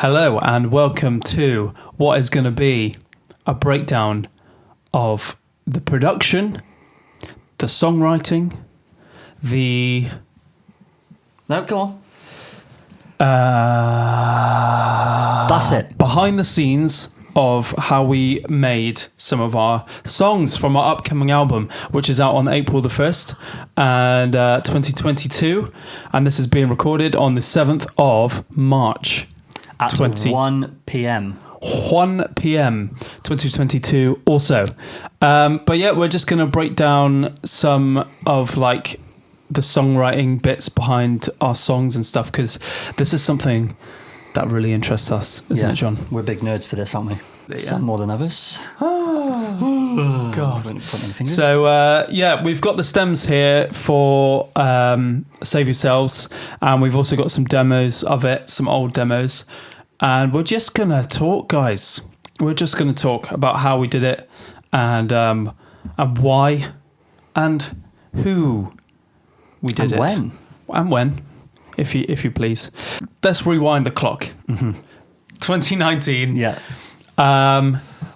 Hello and welcome to what is going to be a breakdown of the production, the songwriting, the... No, go on. That's it. Behind the scenes of how we made some of our songs from our upcoming album, which is out on April the 1st and 2022. And this is being recorded on the 7th of March. At 1 p.m. 1 p.m. 2022 also. But yeah, we're just going to break down some of like the songwriting bits behind our songs and stuff, because this is something that really interests us, isn't it, John? We're big nerds for this, aren't we? Yeah. Some more than others. Oh, God. Won't point any fingers. So, yeah, we've got the stems here for Save Yourselves, and we've also got some demos of it, some old demos. And we're just going to talk, guys. We're just going to talk about how we did it and why and who we did it. And when, if you please. Let's rewind the clock. Mm-hmm. 2019. Yeah.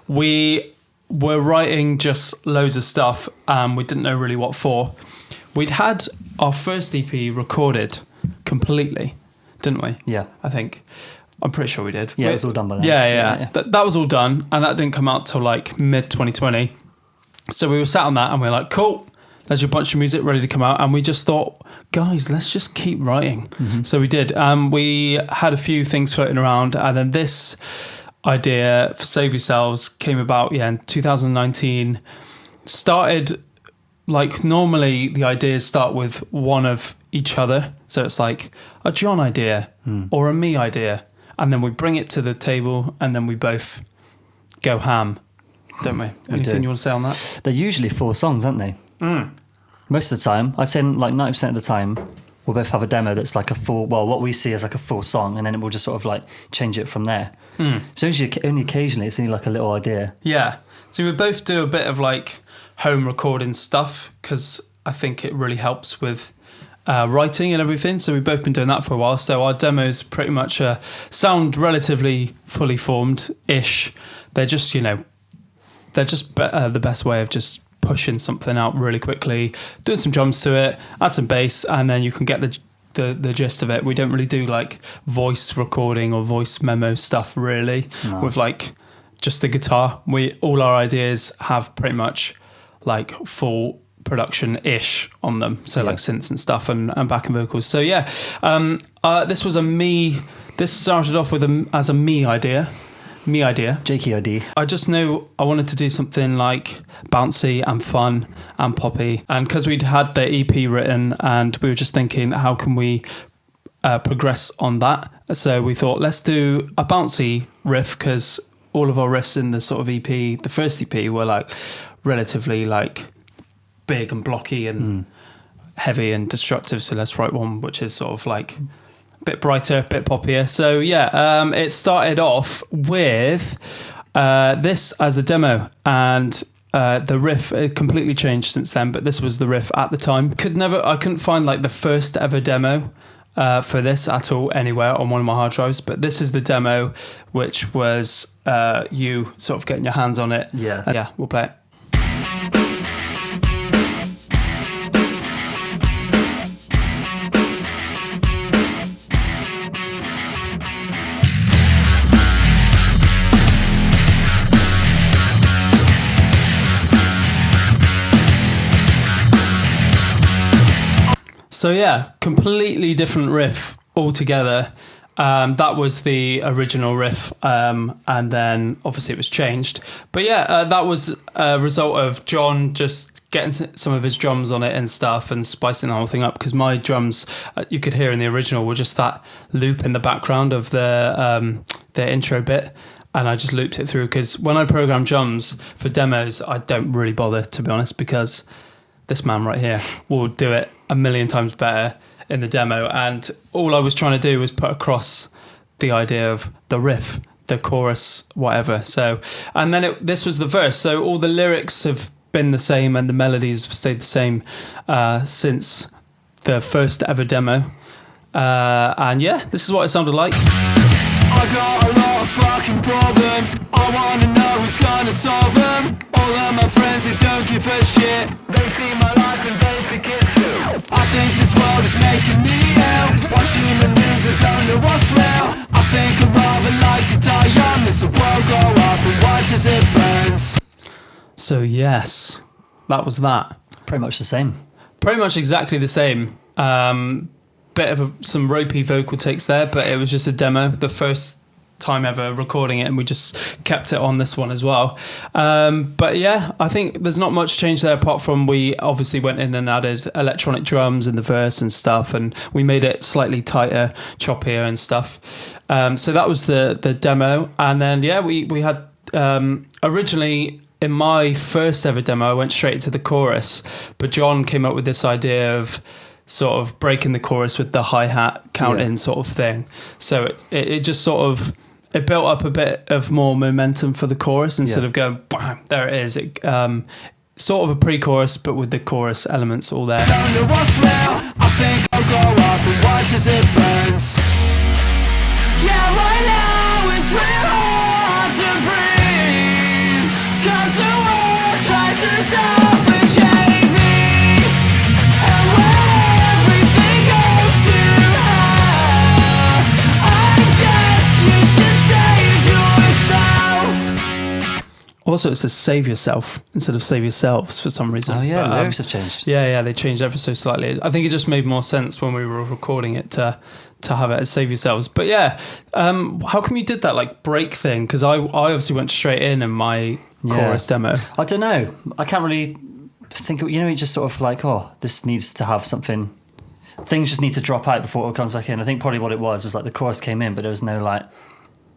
We were writing just loads of stuff. We didn't know really what for. We'd had our first EP recorded completely, didn't we? Yeah. I think. I'm pretty sure we did. Yeah, it was all done by then. Yeah. That was all done, and that didn't come out till like mid-2020. So we were sat on that, and we were like, cool, there's your bunch of music ready to come out. And we just thought, guys, let's just keep writing. Mm-hmm. So we did. We had a few things floating around, and then this idea for Save Yourselves came about, in 2019. Started, like, normally the ideas start with one of each other. So it's like a John idea or a me idea. And then we bring it to the table, and then we both go ham, don't we? Anything you want to say on that? They're usually 4 songs, aren't they? Mm. Most of the time, I'd say like 90% of the time, we'll both have a demo that's like a full, well, what we see as like a full song, and then we'll just sort of like change it from there. Mm. So only occasionally, it's only like a little idea. Yeah. So we both do a bit of like home recording stuff, because I think it really helps with writing and everything. So we've both been doing that for a while. So our demos pretty much sound relatively fully formed-ish. They're just, the best way of just pushing something out really quickly, doing some drums to it, add some bass, and then you can get the gist of it. We don't really do like voice recording or voice memo stuff really. No. With like just the guitar. All our ideas have pretty much like full production-ish on them, so like synths and stuff and backing vocals. So this was this started off with as a me idea, Jakey idea. I just knew I wanted to do something like bouncy and fun and poppy, and because we'd had the EP written and we were just thinking, how can we progress on that? So we thought, let's do a bouncy riff, because all of our riffs in the sort of EP, the first EP, were like relatively like big and blocky and heavy and destructive. So let's write one which is sort of like a bit brighter, a bit poppier. So it started off with this as the demo, and the riff it completely changed since then, but this was the riff at the time. I couldn't find like the first ever demo for this at all anywhere on one of my hard drives, but this is the demo, which was you sort of getting your hands on it. We'll play it. So completely different riff altogether. That was the original riff, and then obviously it was changed. But that was a result of John just getting some of his drums on it and stuff and spicing the whole thing up, because my drums, you could hear in the original, were just that loop in the background of the intro bit. And I just looped it through, because when I program drums for demos, I don't really bother, to be honest, because this man right here will do it a million times better in the demo. And all I was trying to do was put across the idea of the riff, the chorus, whatever. So, and then this was the verse. So all the lyrics have been the same and the melodies have stayed the same since the first ever demo. And yeah, this is what it sounded like. I got fucking problems. I wanna know who's gonna solve them. All of my friends, they don't give a shit. They see my life and they think it's true. I think this world is making me ill. Watching the news, I don't know what's real. I think I'd rather like to die young. As the world go up and watch as it burns. So yes, that was that. Pretty much the same. Pretty much exactly the same. Bit of some ropey vocal takes there, but it was just a demo. The first time ever recording it, and we just kept it on this one as well. But yeah, I think there's not much change there apart from we obviously went in and added electronic drums in the verse and stuff, and we made it slightly tighter, choppier and stuff. So that was the demo. And then yeah, we had originally in my first ever demo I went straight into the chorus, but John came up with this idea of sort of breaking the chorus with the hi-hat count-in sort of thing. So it just sort of, it built up a bit of more momentum for the chorus instead of going, bam, there it is. It, sort of a pre-chorus, but with the chorus elements all there. Don't know what's real. I think I'll go up and watch as it burns. Yeah, right now it's real hard to breathe, 'cause the world tries to suffocate me. And when everything goes to hell, I guess you should save yourself. Also, it says save yourself instead of save yourselves for some reason. Oh yeah, But, the lyrics have changed. Yeah, they changed ever so slightly. I think it just made more sense when we were recording it to have it as save yourselves. But yeah, how come you did that like break thing? Because I obviously went straight in my chorus demo. I don't know. I can't really think of, you just sort of like, oh, this needs to have something. Things just need to drop out before it comes back in. I think probably what it was like the chorus came in, but there was no like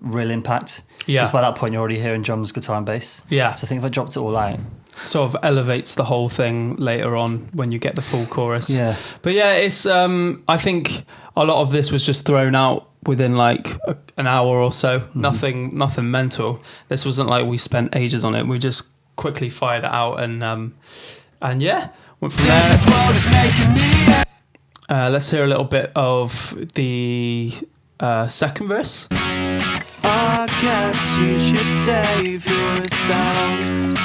real impact. Yeah. Because by that point you're already hearing drums, guitar and bass. Yeah. So I think if I dropped it all out. Sort of elevates the whole thing later on when you get the full chorus. Yeah. But yeah, it's I think a lot of this was just thrown out within like an hour or so. Nothing mental. This wasn't like we spent ages on it. We just quickly fired it out and yeah, went from there. This world is making me. Let's hear a little bit of the second verse. I guess you should save yourself.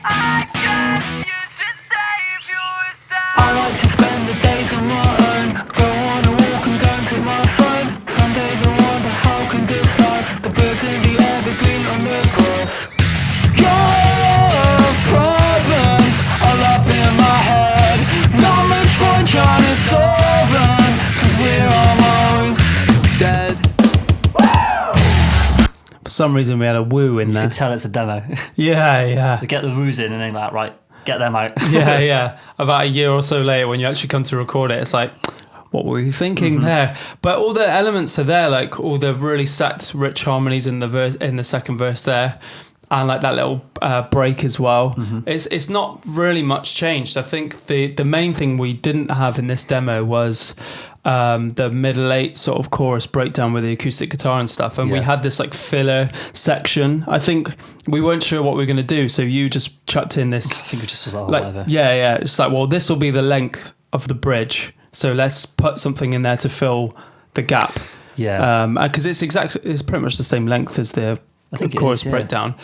I guess you should save yourself. I like to spend the days on my own. Go on a walk and don't take my phone. Some days I wonder how can this last. The birds in the air, the green on the grass. Your problems all up in my head. Not much point trying to solve them, 'cause we're almost dead. For some reason we had a woo in You there. can tell it's a demo. Yeah. Get the woos in and then like, right, get them out. Yeah. About a year or so later, when you actually come to record it, it's like, what were you thinking there? But all the elements are there, like all the really sacked, rich harmonies in the verse, in the second verse there, and like that little break as well. It's not really much changed. I think the main thing we didn't have in this demo was the middle eight sort of chorus breakdown with the acoustic guitar and stuff, and we had this like filler section. I think we weren't sure what we were going to do, so you just chucked in this. I think it just was like, Like, whatever. yeah. It's like, well, this will be the length of the bridge, so let's put something in there to fill the gap. Yeah. Because it's pretty much the same length as the I think it chorus is, yeah. breakdown.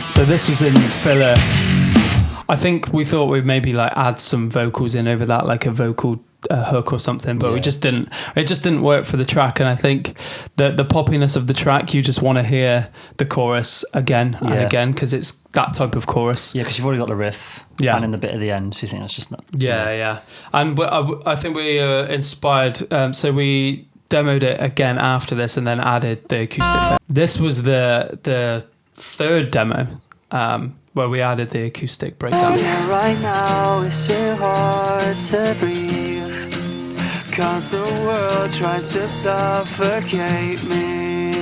So this was in filler. I think we thought we'd maybe like add some vocals in over that, like a vocal hook or something, but we just didn't. It just didn't work for the track, and I think the poppiness of the track, you just want to hear the chorus again and again because it's that type of chorus. Yeah, because you've already got the riff. Yeah. And in the bit at the end, so you think that's just not. Yeah. And I think we inspired. So we demoed it again after this, and then added the acoustic. This was the third demo. Where we added the acoustic breakdown. Yeah, right now it's too hard to breathe, 'cause the world tries to suffocate me.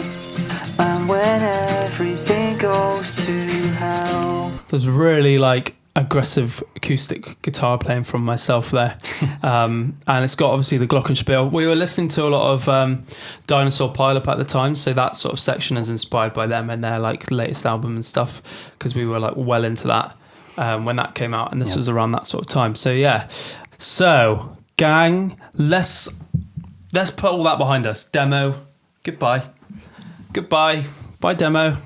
And when everything goes to hell. There's really like aggressive acoustic guitar playing from myself there. And it's got obviously the glockenspiel. We were listening to a lot of Dinosaur Pile-Up at the time, so that sort of section is inspired by them and their like latest album and stuff, because we were like well into that when that came out, and this was around that sort of time. So yeah. So gang, let's put all that behind us. Demo, goodbye, bye demo.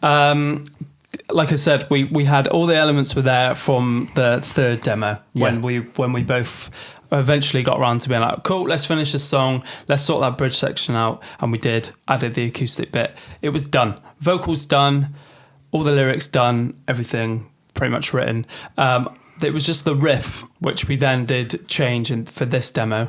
Like I said, we had all the elements were there from the third demo when we both eventually got around to being like, cool, let's finish this song, let's sort that bridge section out, and we did. Added the acoustic bit. It was done. Vocals done, all the lyrics done, everything pretty much written. It was just the riff which we then did change for this demo.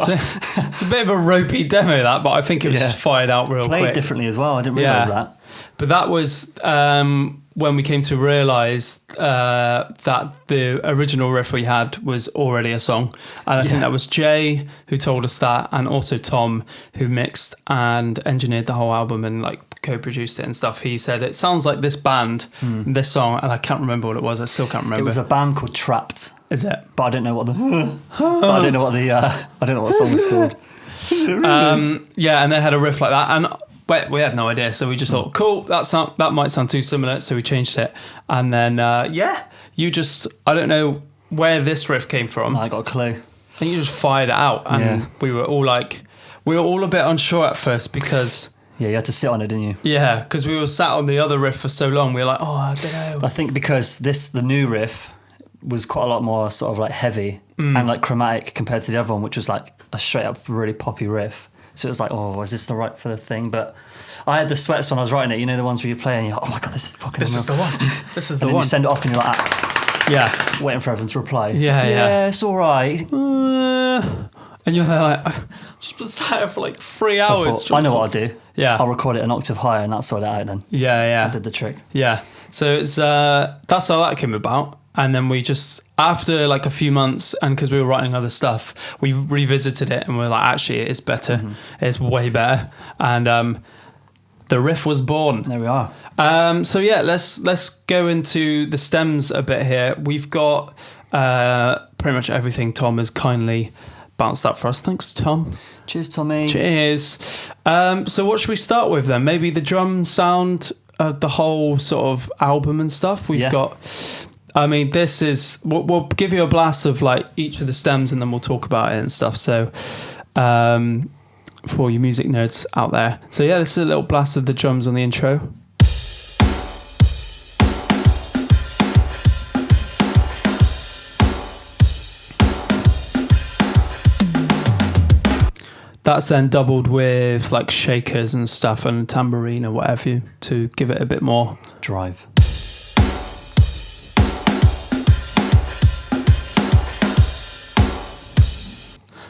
It's a bit of a ropey demo, that, but I think it was just fired out real quick. Played differently as well. I didn't realise that. But that was when we came to realise that the original riff we had was already a song. And I think that was Jay who told us that, and also Tom, who mixed and engineered the whole album and like co-produced it and stuff. He said, it sounds like this band, this song, and I can't remember what it was. I still can't remember. It was a band called Trapped. Is it? But I don't know what the. I don't know what the song was called. And they had a riff like that, and we had no idea, so we just thought, cool, that might sound too similar, so we changed it, and then you just, I don't know where this riff came from. I got a clue. And you just fired it out, and we were all a bit unsure at first because. Yeah, you had to sit on it, didn't you? Yeah, because we were sat on the other riff for so long. We were like, I don't know. I think because the new riff was quite a lot more sort of like heavy and like chromatic compared to the other one, which was like a straight up really poppy riff. So it was like, is this the right for the thing? But I had the sweats when I was writing it. You know, the ones where you play and you're like, oh my God, this is fucking This is the one. This is the and then one. you send it off and you're like, waiting for everyone to reply. Yeah, it's all right. And you're there like, I've just been sat here for like 3 hours. I know what I'll do. Yeah. I'll record it an octave higher and that's sort it out then. Yeah. I did the trick. Yeah. So it's that's how that came about. And then we just, after like a few months, and because we were writing other stuff, we revisited it and we were like, actually, it is better. It's way better. And the riff was born. There we are. So yeah, let's go into the stems a bit here. We've got pretty much everything Tom has kindly bounced up for us. Thanks, Tom. Cheers, Tommy. Cheers. So what should we start with then? Maybe the drum sound of the whole sort of album and stuff. We've got... I mean, this is... We'll give you a blast of like each of the stems and then we'll talk about it and stuff. So for you music nerds out there. So yeah, this is a little blast of the drums on the intro. That's then doubled with like shakers and stuff and tambourine or whatever to give it a bit more drive.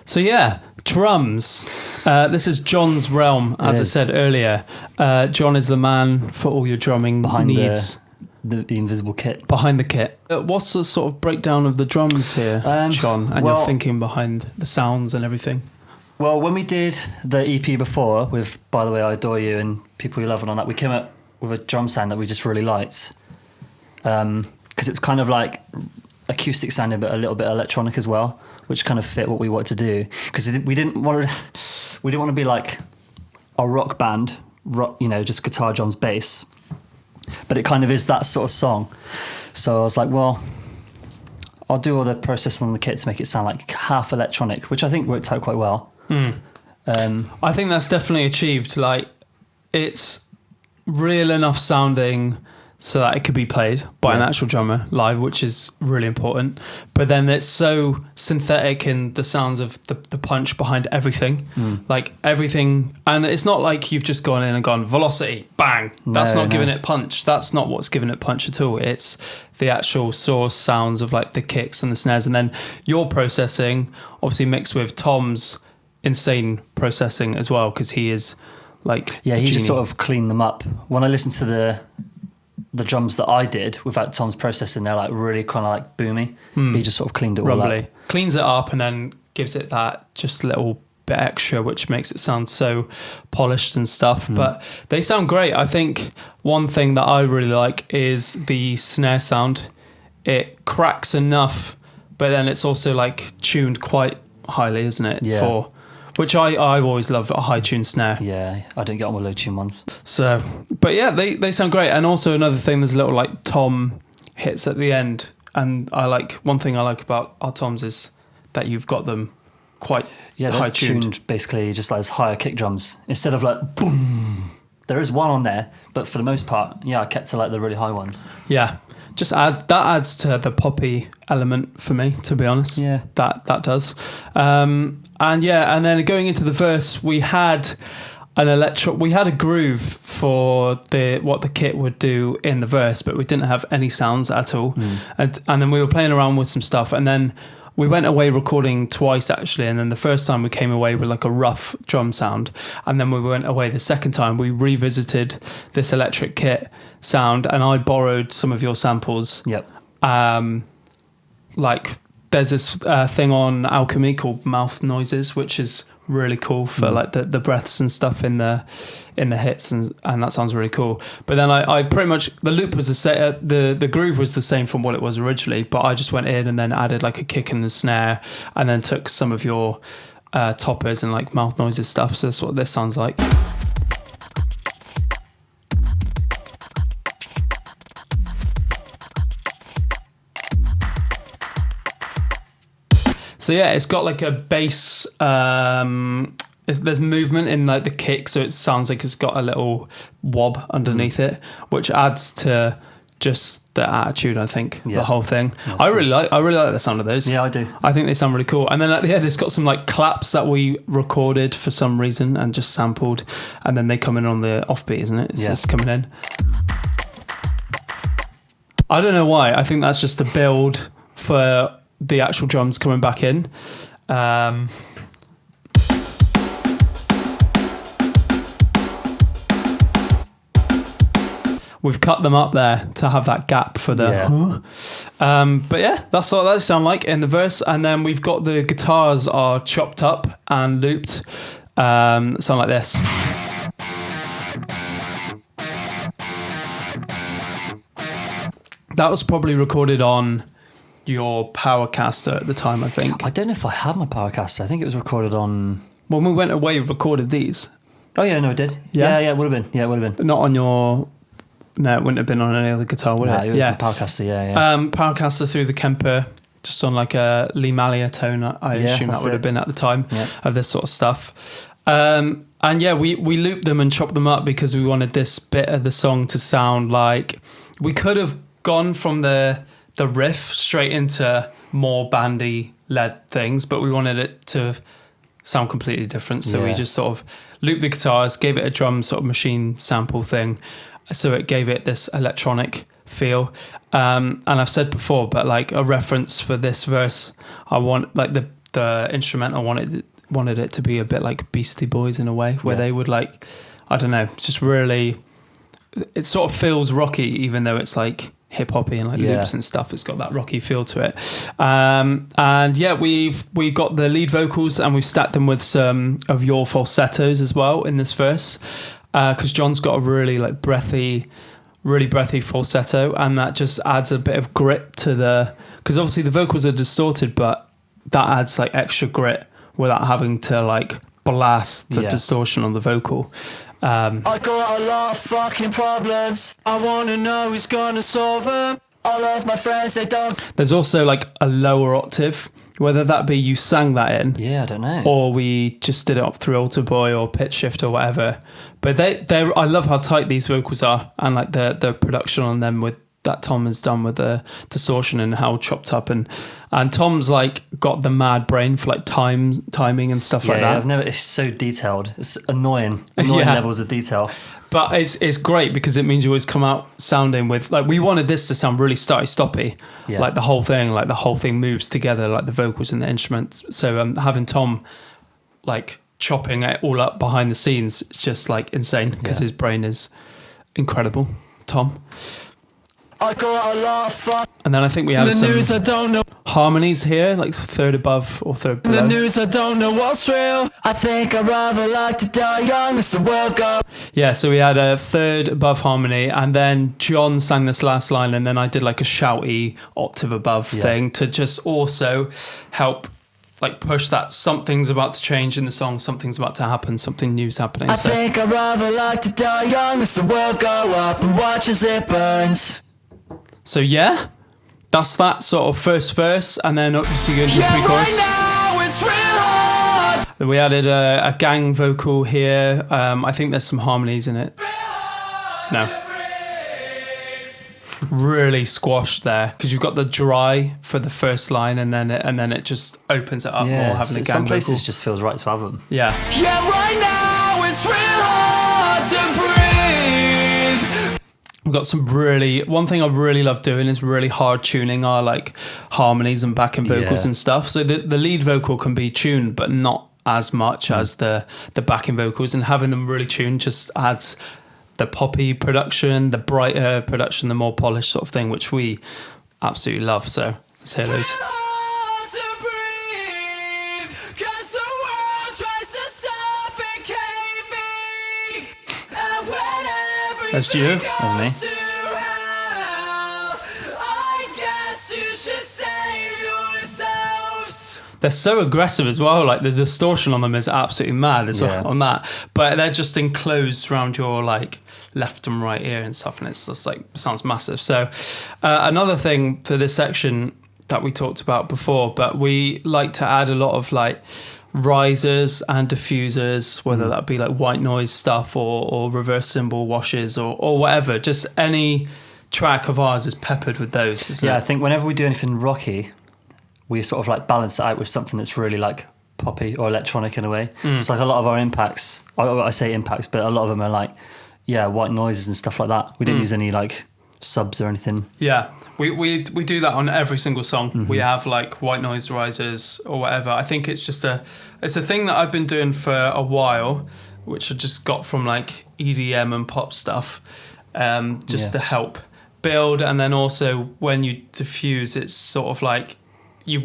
So yeah, drums. This is John's realm, as I said earlier. John is the man for all your drumming needs. The invisible kit. Behind the kit. What's the sort of breakdown of the drums here, John, and your thinking behind the sounds and everything? Well, when we did the EP before with By the Way I Adore You and People You Love and on that, we came up with a drum sound that we just really liked. Because it was kind of like acoustic sounding, but a little bit electronic as well, which kind of fit what we wanted to do. Because we didn't want to be like a rock band, just guitar, drums, bass. But it kind of is that sort of song. So I was like, well, I'll do all the processing on the kit to make it sound like half electronic, which I think worked out quite well. I think that's definitely achieved. Like, it's real enough sounding so that it could be played by an actual drummer live, which is really important. But then it's so synthetic in the sounds of the punch behind everything. Like everything. And it's not like you've just gone in and gone velocity, bang. That's not giving it punch. That's not what's giving it punch at all. It's the actual source sounds of like the kicks and the snares. And then your processing obviously mixed with Tom's insane processing as well, because he is like... Yeah, he just sort of cleaned them up. When I listened to the drums that I did without Tom's processing, they're like really kind of like boomy. But he just sort of cleaned it all up. Cleans it up and then gives it that just little bit extra, which makes it sound so polished and stuff. But they sound great. I think one thing that I really like is the snare sound. It cracks enough, but then it's also like tuned quite highly, isn't it? Yeah. For which I always love a high tune snare. Yeah, I don't get on with low tune ones. So, but yeah, they sound great. And also another thing, there's a little like tom hits at the end. And one thing I like about our toms is that you've got them quite high tuned. Basically just like higher kick drums instead of like boom. There is one on there, but for the most part, yeah, I kept to like the really high ones. Yeah, that adds to the poppy element for me, to be honest. Yeah, that does. And then going into the verse, we had a groove for what the kit would do in the verse, but we didn't have any sounds at all. And then we were playing around with some stuff, and then we went away recording twice actually, and then the first time we came away with like a rough drum sound, and then we went away the second time we revisited this electric kit sound, and I borrowed some of your samples. Yep. Like there's this thing on Alchemy called Mouth Noises, which is really cool for like the breaths and stuff in the hits, and that sounds really cool. But then I pretty much, the loop was the same, the groove was the same from what it was originally, but I just went in and then added like a kick and a snare, and then took some of your toppers and like Mouth Noises stuff. So that's what this sounds like. So yeah, it's got like a bass. There's movement in like the kick, so it sounds like it's got a little wob underneath it, which adds to just the attitude. I think the whole thing. I really like the sound of those. Yeah, I do. I think they sound really cool. And then at the end, it's got some like claps that we recorded for some reason and just sampled, and then they come in on the offbeat, isn't it? It's just coming in. I don't know why. I think that's just the build for the actual drums coming back in. We've cut them up there to have that gap for the but yeah, that's what that sound like in the verse. And then we've got the guitars are chopped up and looped, sound like this. That was probably recorded on your Powercaster at the time, I think. I don't know if I had my Powercaster. I think it was recorded on... When we went away, we recorded these. Oh yeah, no, it did. Yeah, it would have been. Yeah, it would have been. Not on your... No, it wouldn't have been on any other guitar, would it? It was my Powercaster, yeah. Powercaster through the Kemper, just on like a Lee Malia tone, I assume that would have been at the time of this sort of stuff. And yeah, we looped them and chopped them up because we wanted this bit of the song to sound like... We could have gone from the riff straight into more bandy led things, but we wanted it to sound completely different, so we just sort of looped the guitars, gave it a drum sort of machine sample thing, so it gave it this electronic feel. And I've said before, but like a reference for this verse, I want like the instrumental wanted it to be a bit like Beastie Boys in a way, where they would like, I don't know, just really, it sort of feels rocky even though it's like hip hoppy and like loops and stuff. It's got that rocky feel to it. And yeah, we got the lead vocals and we've stacked them with some of your falsettos as well in this verse, because John's got a really like breathy falsetto, and that just adds a bit of grit to because obviously the vocals are distorted, but that adds like extra grit without having to like blast the distortion on the vocal. I got a lot of fucking problems. I wanna know who's gonna solve them. All of my friends, they don't. There's also like a lower octave, whether that be you sang that in. Yeah, I don't know. Or we just did it up through Alter Boy or Pitch Shift or whatever. But I love how tight these vocals are, and like the production on them with that Tom has done with the distortion and how chopped up, and Tom's like got the mad brain for like timing and stuff like that. It's so detailed. It's annoying levels of detail. But it's great because it means you always come out sounding with like, we wanted this to sound really stoppy, like the whole thing moves together, like the vocals and the instruments. So having Tom like chopping it all up behind the scenes, it's just like insane because his brain is incredible. Tom. I got a lot of fun. And then I think we have some news I don't know. Harmonies here, like third above or third below. The news I don't know what's real. I think I'd rather like to die young as the world goes. Yeah, so we had a third above harmony, and then John sang this last line, and then I did like a shouty octave above thing to just also help like push that something's about to change in the song, something's about to happen, something new's happening. I think I'd rather like to die young as the world go up and watch as it burns. So yeah, that's that sort of first verse, and then obviously you go into the pre-chorus. Right now it's real hard. Then we added a gang vocal here. I think there's some harmonies in it. No. Really squashed there because you've got the dry for the first line, and then it just opens it up more, having a gang some places vocal. just feels right to have them. Yeah. Yeah, right now it's real hard to breathe. We've got some one thing I really love doing is really hard tuning our like harmonies and backing vocals Yeah. and stuff. So the lead vocal can be tuned, but not as much as the backing vocals, and having them really tuned just adds the poppy production, the brighter production, the more polished sort of thing, which we absolutely love. So let's hear those. Hard to breathe, 'cause the world tries to suffocate me. And when That's everything you. That's me. goes to hell, I guess you should save yourselves. They're so aggressive as well. Like the distortion on them is absolutely mad as well on that. But they're just enclosed around your like left and right ear and stuff, and it's just like sounds massive. So another thing for this section that we talked about before, but we like to add a lot of like risers and diffusers, whether that be like white noise stuff or reverse cymbal washes or whatever. Just any track of ours is peppered with those, isn't I it? think whenever we do anything rocky, we sort of like balance it out with something that's really like poppy or electronic in a way. It's like a lot of our impacts, I say impacts, but a lot of them are like, white noises and stuff like that. We don't use any like subs or anything. Yeah, we do that on every single song. We have like white noise risers or whatever. I think it's just it's a thing that I've been doing for a while, which I just got from like EDM and pop stuff, just to help build. And then also when you diffuse, it's sort of like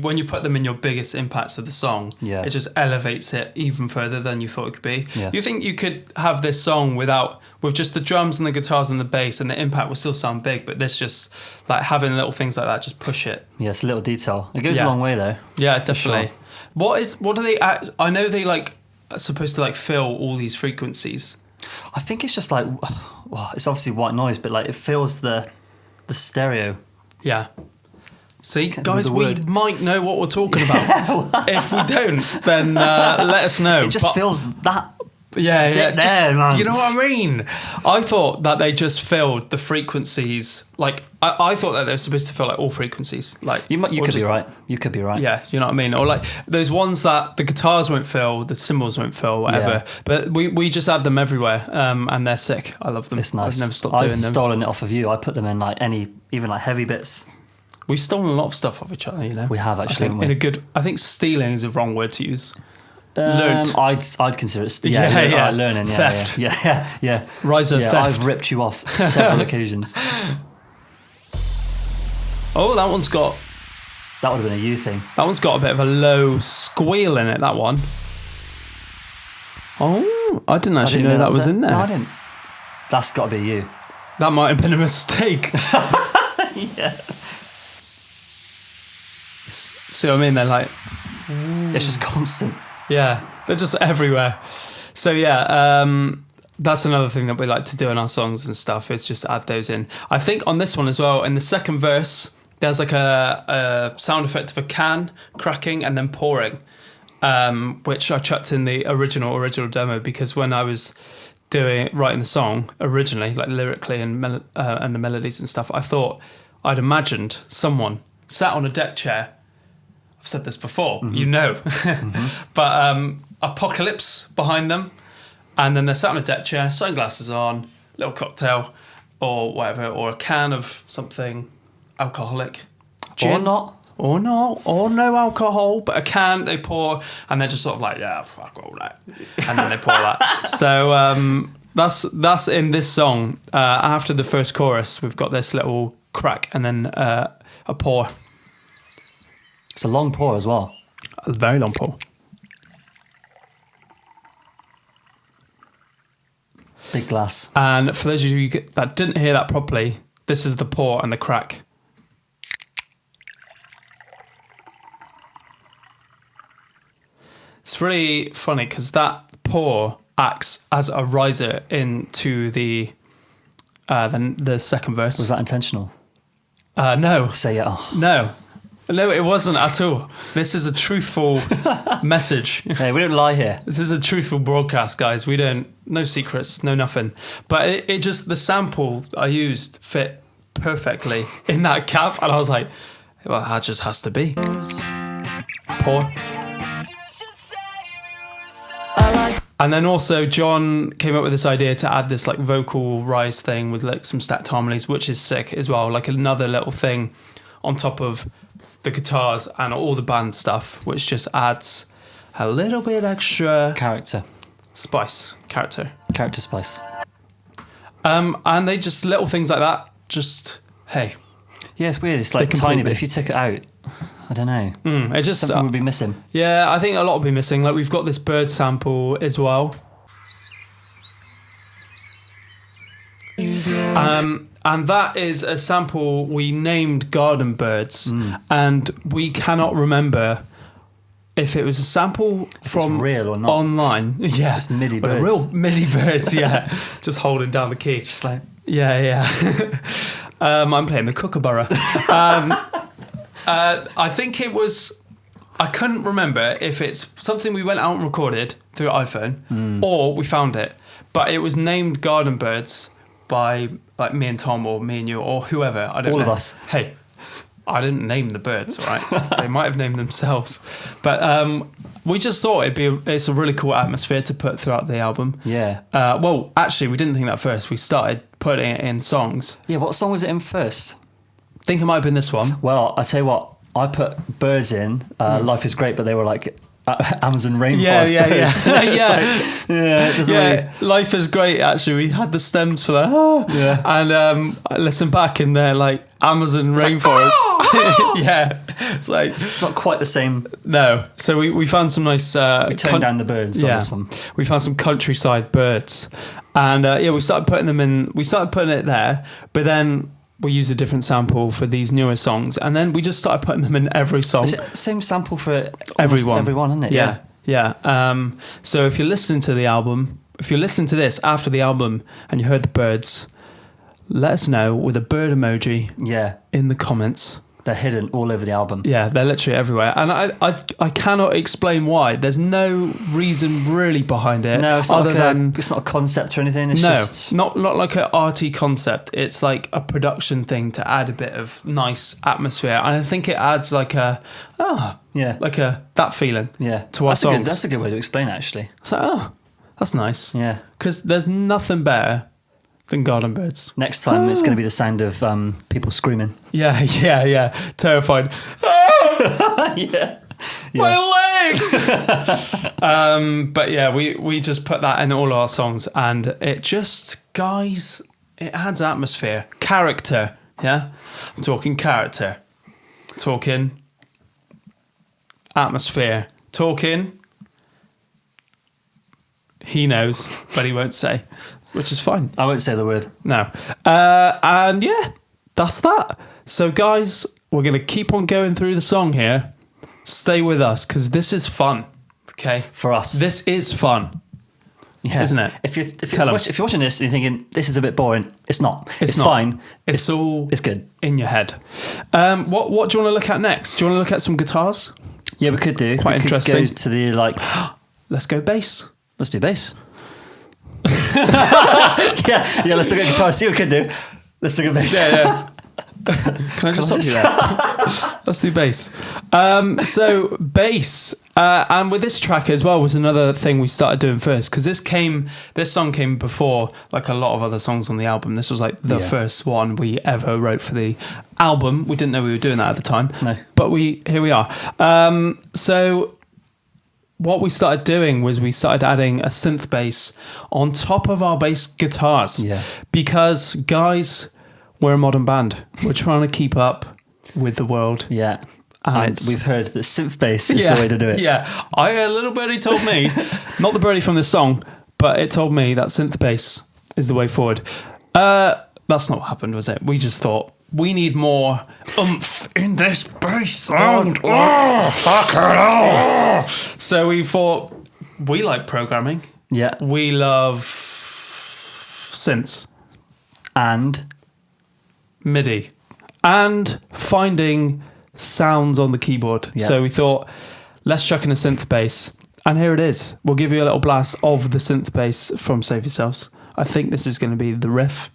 when you put them in your biggest impacts of the song, it just elevates it even further than you thought it could be. Yeah. You think you could have this song with just the drums and the guitars and the bass, and the impact will still sound big, but this just like having little things like that just push it. Yeah, it's a little detail. It goes a long way though. Yeah, definitely. Sure. What do they I know they like are supposed to like fill all these frequencies. I think it's just like, well, it's obviously white noise, but like it fills the stereo. Yeah. See, With guys, the we word. might know what we're talking about. If we don't, then let us know. It just feels that. Yeah, There, just- man. You know what I mean? I thought that they just filled the frequencies. Like I thought that they were supposed to fill like all frequencies. Like You or could be just- right. You could be right. Yeah, you know what I mean? Or like those ones that the guitars won't fill, the cymbals won't fill, whatever. Yeah. But we just add them everywhere, and they're sick. I love them. It's nice. I've never stopped I've doing them. stolen it off of you. I put them in like even like heavy bits. We've stolen a lot of stuff off each other, you know. We have, actually, I think, haven't we? I think stealing is a wrong word to use. Learnt. I'd consider it. Learning. Yeah, Theft. Yeah. Riser theft. I've ripped you off several occasions. Oh, that one's got That would have been a you thing. a bit of a low squeal in it. That one. Oh, I didn't actually know that was in there. No, I didn't. That's got to be you. That might have been a mistake. Yeah. See what I mean? They're like, It's just constant. yeah, they're just everywhere. So yeah, that's another thing that we like to do in our songs and stuff, is just add those in. I think on this one as well, in the second verse, there's like a sound effect of a can cracking and then pouring, which I chucked in the original demo, because when I was writing the song originally, like lyrically and the melodies and stuff, I thought I'd imagined someone sat on a deck chair. I've said this before, you know, but apocalypse behind them, and then they're sat on a deck chair, sunglasses on, little cocktail or whatever, or a can of something alcoholic, gin. Or no alcohol, but a can they pour, and they're just sort of like, yeah, fuck all that, and then they pour that. So that's in this song. After the first chorus, we've got this little crack, and then a pour. It's a long pour as well. A very long pour. Big glass. And for those of you that didn't hear that properly, this is the pour and the crack. it's really funny because that pour acts as a riser into the second verse. Was that intentional? No. Say it. Oh. No, it wasn't at all. This is a truthful message. Hey, we don't lie here. This is a truthful broadcast, guys. No secrets, no nothing. But it just, the sample I used fit perfectly in that cap. And I was like, well, that just has to be. Pour. And then also John came up with this idea to add this like vocal rise thing with like some stacked harmonies, which is sick as well. Like another little thing on top of the guitars and all the band stuff, which just adds a little bit extra Character spice. And they just little things like that. Just hey, yeah, it's weird. It's like tiny, but if you took it out, I don't know. It just something would be missing. Yeah, I think a lot will be missing. Like we've got this bird sample as well. And that is a sample we named Garden Birds, and we cannot remember if it was a sample from real or not. Online. Yeah, it's MIDI birds. Real MIDI birds. Yeah, just holding down the key. Just like yeah. I'm playing the kookaburra. I think it was. I couldn't remember if it's something we went out and recorded through iPhone or we found it, but it was named Garden Birds by like me and Tom or me and you or whoever. I don't know. All of us. Hey, I didn't name the birds, all right? They might have named themselves, but we just thought it's a really cool atmosphere to put throughout the album. Yeah. Well, actually, we didn't think that first. We started putting it in songs. Yeah. What song was it in first? I think it might have been this one. Well, I tell you what. I put birds in. Life is great, but they were like Amazon rainforest birds. It doesn't really... Life is great. Actually, we had the stems for that. And I listened back, and they're like Amazon rainforest. Yeah, it's not quite the same. No, so we found some nice. We turned down the birds on this one. We found some countryside birds, and we started putting them in. We started putting it there, but then we used a different sample for these newer songs, and then we just started putting them in every song. Is it same sample for everyone, isn't it? Yeah. So if you're listening to the album, if you're listening to this after the album and you heard the birds, let us know with a bird emoji. Yeah. In the comments. They're hidden all over the album. Yeah, they're literally everywhere, and I cannot explain why. There's no reason really behind it. No, it's not it's not a concept or anything. It's just not like an arty concept. It's like a production thing to add a bit of nice atmosphere, and I think it adds like that feeling. Yeah, to our songs. That's a good way to explain it, actually. So that's nice. Yeah, because there's nothing better than Garden Birds. Next time it's going to be the sound of people screaming. Yeah, terrified. Yeah. My legs. But yeah, we just put that in all our songs, and it just, guys, it adds atmosphere, character. Yeah, I'm talking character, talking atmosphere, talking. He knows, but he won't say. Which is fine. I won't say the word. No. And yeah, that's that. So guys, we're going to keep on going through the song here. Stay with us, because this is fun. Okay? For us. This is fun. Yeah. Isn't it? If you're watching this and you're thinking, this is a bit boring, it's not. It's not. Fine. It's good. In your head. What do you want to look at next? Do you want to look at some guitars? Yeah, we could do. Quite interesting. Go to the Let's go bass. Let's do bass. yeah, let's look at guitar. See what we can do. Let's look at bass. Yeah. Can I just stop you there? Let's do bass. So bass, and with this track as well was another thing we started doing first, because this song came before like a lot of other songs on the album. This was like the first one we ever wrote for the album. We didn't know we were doing that at the time. No, but here we are. So what we started doing was we started adding a synth bass on top of our bass guitars. Yeah. Because, guys, we're a modern band. We're trying to keep up with the world. Yeah. And we've heard that synth bass is the way to do it. Yeah. A little birdie told me, not the birdie from this song, but it told me that synth bass is the way forward. That's not what happened, was it? We just thought, we need more oomph in this bass sound. Fuck it. So we thought, we like programming. Yeah. We love synths. And MIDI. And finding sounds on the keyboard. Yeah. So we thought, let's chuck in a synth bass. And here it is. We'll give you a little blast of the synth bass from Save Yourselves. I think this is going to be the riff.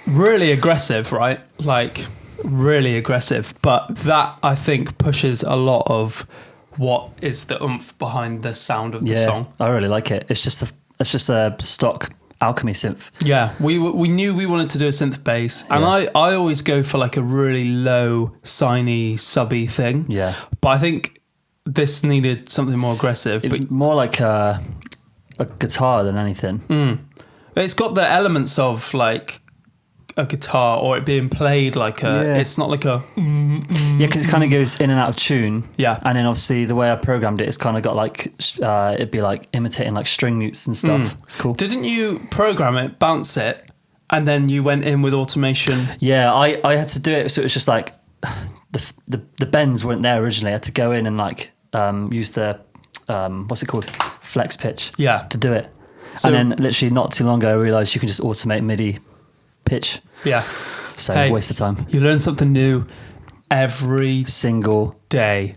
Really aggressive, right? Like, really aggressive. But that, I think, pushes a lot of what is the oomph behind the sound of the song. I really like it. It's just a stock Alchemy synth. Yeah, we knew we wanted to do a synth bass, and I always go for like a really low, signy, subby thing. Yeah. But I think this needed something more aggressive. It's but more like a guitar than anything. It's got the elements of like a guitar, or it being played like a. Yeah. It's not like a. Yeah, because it kind of goes in and out of tune. Yeah. And then obviously the way I programmed it, it's kind of got like, it'd be like imitating like string notes and stuff. It's cool. Didn't you program it, bounce it, and then you went in with automation? Yeah, I had to do it. So it was just like the bends weren't there originally. I had to go in and like use the, what's it called? Flex pitch. Yeah. To do it. So- and then literally not too long ago, I realized you can just automate MIDI pitch. Yeah. So Hey, waste of time. You learn something new every Single. day.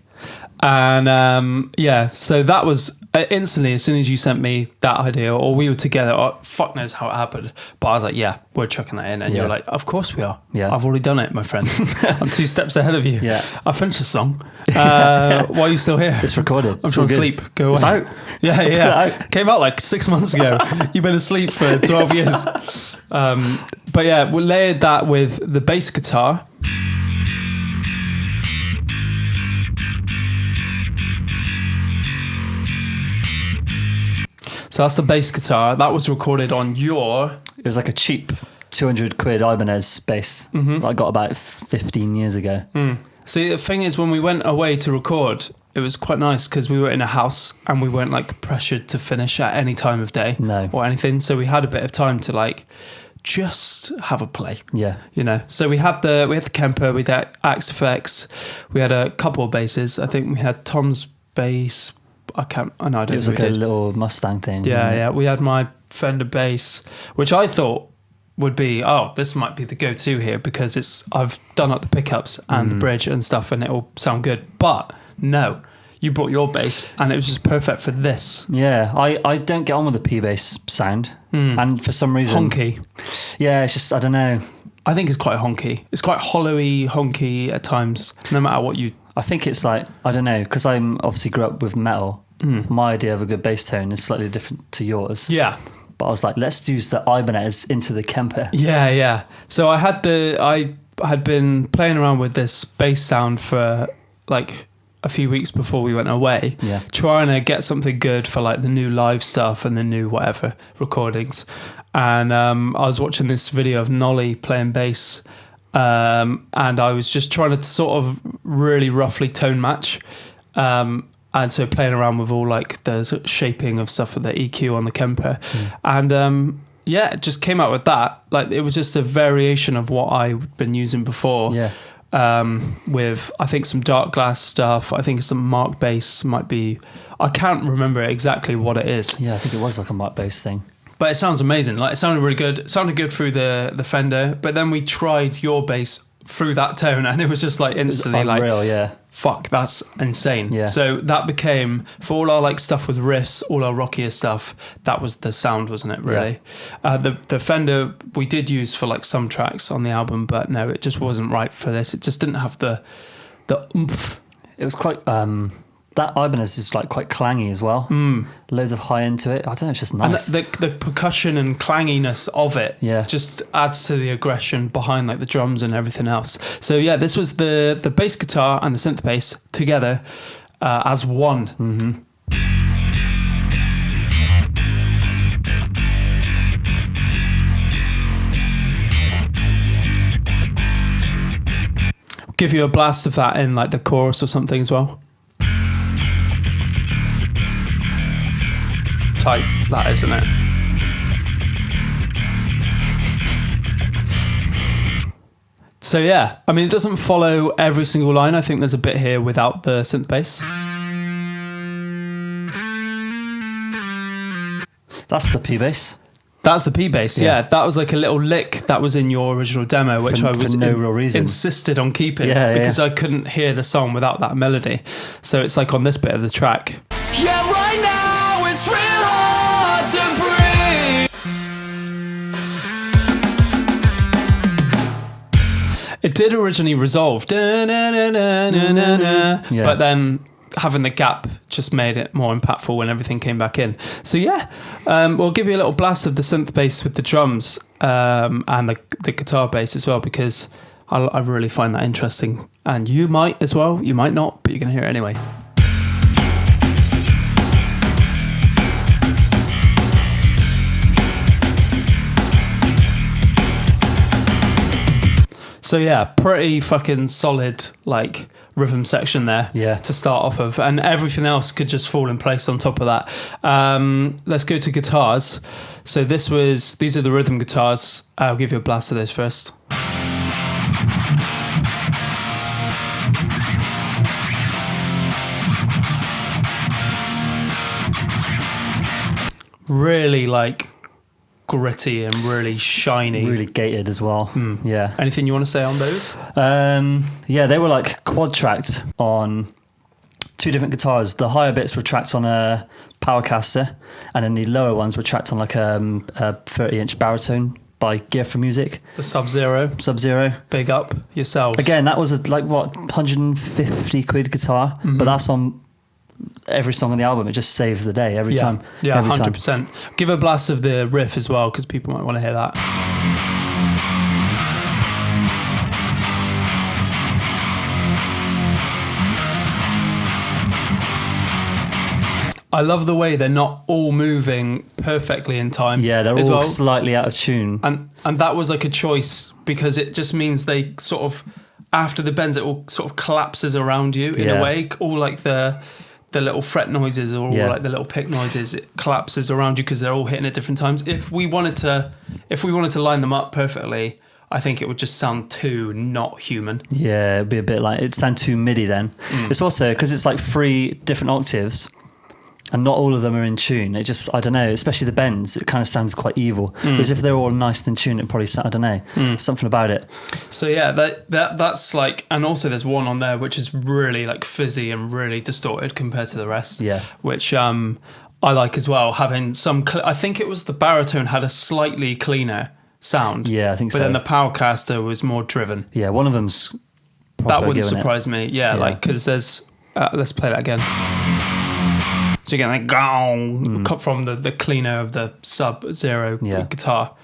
And yeah, so that was instantly, as soon as you sent me that idea, or we were together, or fuck knows how it happened, but I was like, yeah, we're chucking that in. And Yeah. you're like, of course we are. Yeah. I've already done it, my friend. I'm 2 steps ahead of you. Yeah. I finished the song. Why are you still here? It's recorded. I'm trying to sleep. Go away. It's out. Yeah, Put it yeah. out. Came out like 6 months ago. You've been asleep for 12 years. But yeah, we layered that with the bass guitar. So that's the bass guitar. That was recorded on your... It was like a cheap 200 quid Ibanez bass that I got about 15 years ago. See, the thing is, when we went away to record, it was quite nice because we were in a house and we weren't like pressured to finish at any time of day No. or anything. So we had a bit of time to like just have a play. Yeah. You know, so we had the Kemper, we had Axe FX, we had a couple of basses. I think we had Tom's bass. I don't It know was who like we a did. little Mustang thing. Yeah, wasn't it? yeah. We had my Fender bass, which I thought would be, this might be the go-to here because I've done up the pickups and the bridge and stuff, and it'll sound good. But no, you brought your bass, and it was just perfect for this. Yeah, I don't get on with the P bass sound, and for some reason, Honky. Yeah, it's just I don't know. I think it's quite honky. It's quite hollowy, honky at times, no matter what you. I think it's like I don't know because I'm obviously grew up with metal. My idea of a good bass tone is slightly different to yours. Yeah. But I was like, let's use the Ibanez into the Kemper. Yeah, yeah. So I had been playing around with this bass sound for like a few weeks before we went away, Yeah. trying to get something good for like the new live stuff and the new whatever recordings. And I was watching this video of Nolly playing bass, and I was just trying to sort of really roughly tone match. And so playing around with all like the sort of shaping of stuff with the EQ on the Kemper. And yeah, it just came out with that. Like it was just a variation of what I'd been using before. Yeah. With I think some dark glass stuff. I think some Mark bass might be. I can't remember exactly what it is. Yeah, I think it was like a Mark bass thing. But it sounds amazing. Like it sounded really good. It sounded good through the Fender. But then we tried your bass through that tone, and it was just like instantly like, Unreal, yeah. fuck, that's insane. Yeah. So that became, for all our like stuff with riffs, all our rockier stuff, that was the sound, wasn't it, really? The Fender we did use for like some tracks on the album, but no, it just wasn't right for this. It just didn't have the oomph. It was quite that Ibanez is like quite clangy as well. Loads of high into it. I don't know, it's just nice. And the percussion and clanginess of it just adds to the aggression behind like the drums and everything else. So yeah, this was the bass guitar and the synth bass together as one. Mm-hmm. Give you a blast of that in like the chorus or something as well. like that, isn't it? So yeah, I mean, it doesn't follow every single line. I think there's a bit here without the synth bass. That's the P bass. That's the P bass, yeah. That was like a little lick that was in your original demo, which I was for no real reason. insisted on keeping because I couldn't hear the song without that melody. So it's like on this bit of the track. Yeah, right now it's real hard to breathe. It did originally resolve, but then having the gap just made it more impactful when everything came back in. So yeah, we'll give you a little blast of the synth bass with the drums and the guitar bass as well, because I really find that interesting. And you might as well, you might not, but you're going to hear it anyway. So yeah, pretty fucking solid like rhythm section there to start off of, and everything else could just fall in place on top of that. Let's go to guitars. So these are the rhythm guitars. I'll give you a blast of those first. Really like gritty and really shiny, really gated as well. Yeah. Anything you want to say on those? Yeah, they were like quad tracked on two different guitars. The higher bits were tracked on a Powercaster, and then the lower ones were tracked on like a 30-inch baritone by Gear for Music. The Sub-Zero. Big up yourselves. Again, that was like what, 150 quid guitar, but that's on every song on the album. It just saved the day every time. Yeah, every 100%. time. Give a blast of the riff as well, because people might want to hear that. I love the way they're not all moving perfectly in time. Yeah, they're all slightly out of tune. And that was like a choice, because it just means they sort of, after the bends, it all sort of collapses around you in a way. All like the little fret noises or all like the little pick noises, it collapses around you because they're all hitting at different times. If we wanted to line them up perfectly, I think it would just sound too not human. Yeah, it'd be a bit like, it'd sound too MIDI then. It's also because it's like 3 different octaves and not all of them are in tune. It just, I don't know, especially the bends, it kind of sounds quite evil. Whereas if they're all nice and tuned, it probably sound, I don't know, something about it. So yeah, that's like, and also there's one on there which is really like fizzy and really distorted compared to the rest. Yeah. Which I like as well, having some, I think it was the baritone had a slightly cleaner sound. Yeah, I think so. But then the Powercaster was more driven. Yeah, one of them's that wouldn't surprise me. Yeah, like, because there's, let's play that again. So you get like gong from the cleaner of the Sub-Zero guitar,